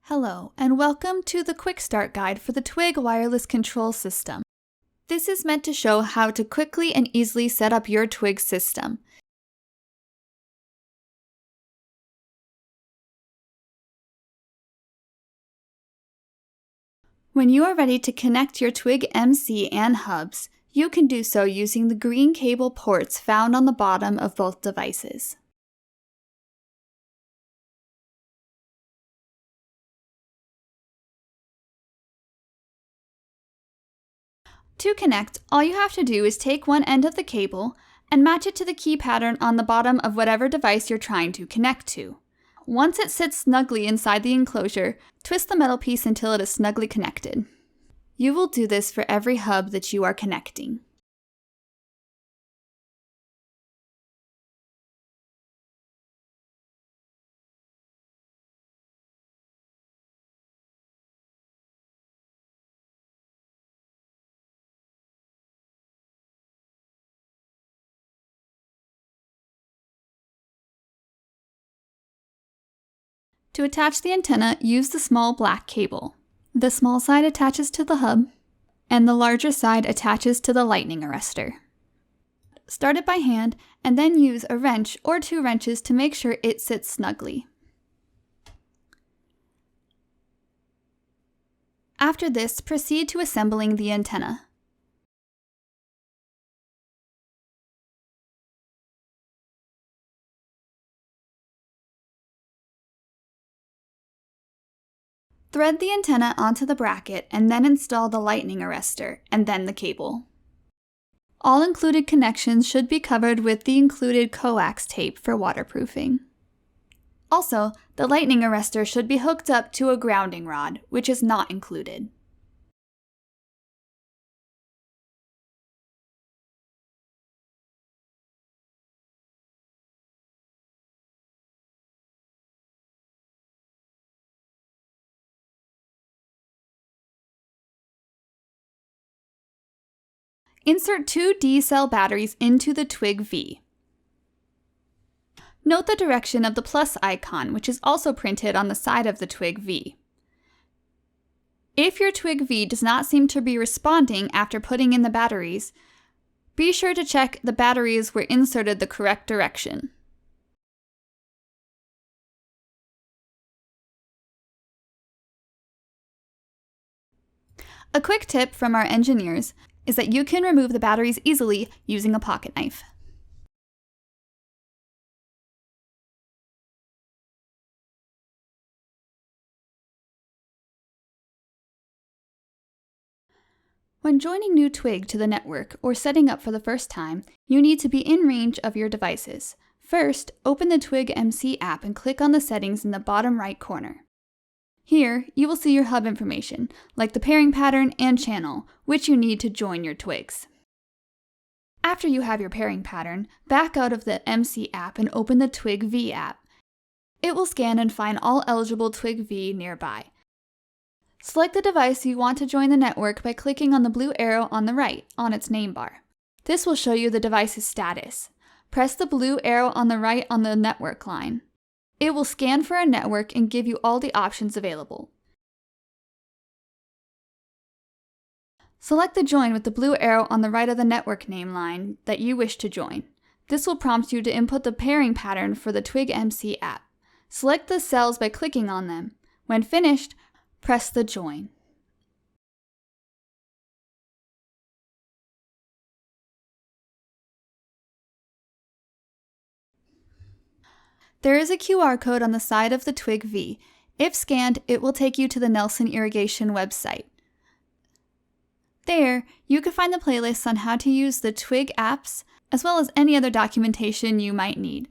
Hello, and welcome to the Quickstart guide for the TWIG Wireless Control System. This is meant to show how to quickly and easily set up your TWIG system. When you are ready to connect your TWIG-MC and hubs, you can do so using the green cable ports found on the bottom of both devices. To connect, all you have to do is take one end of the cable and match it to the key pattern on the bottom of whatever device you're trying to connect to. Once it sits snugly inside the enclosure, twist the metal piece until it is snugly connected. You will do this for every hub that you are connecting. To attach the antenna, use the small black cable. The small side attaches to the hub, and the larger side attaches to the lightning arrestor. Start it by hand, and then use a wrench or 2 wrenches to make sure it sits snugly. After this, proceed to assembling the antenna. Thread the antenna onto the bracket and then install the lightning arrestor and then the cable. All included connections should be covered with the included coax tape for waterproofing. Also, the lightning arrestor should be hooked up to a grounding rod, which is not included. Insert 2 D-cell batteries into the TWIG-V. Note the direction of the plus icon, which is also printed on the side of the TWIG-V. If your TWIG-V does not seem to be responding after putting in the batteries, be sure to check the batteries were inserted the correct direction. A quick tip from our engineers is that you can remove the batteries easily using a pocket knife. When joining new TWIG to the network or setting up for the first time, you need to be in range of your devices. First, open the TWIG-MC app and click on the settings in the bottom right corner. Here, you will see your hub information, like the pairing pattern and channel, which you need to join your TWIGs. After you have your pairing pattern, back out of the MC app and open the TWIG-V app. It will scan and find all eligible TWIG-V nearby. Select the device you want to join the network by clicking on the blue arrow on the right on its name bar. This will show you the device's status. Press the blue arrow on the right on the network line. It will scan for a network and give you all the options available. Select the join with the blue arrow on the right of the network name line that you wish to join. This will prompt you to input the pairing pattern for the TWIG-MC app. Select the cells by clicking on them. When finished, press the join. There is a QR code on the side of the TWIG-V. If scanned, it will take you to the Nelson Irrigation website. There, you can find the playlists on how to use the TWIG apps, as well as any other documentation you might need.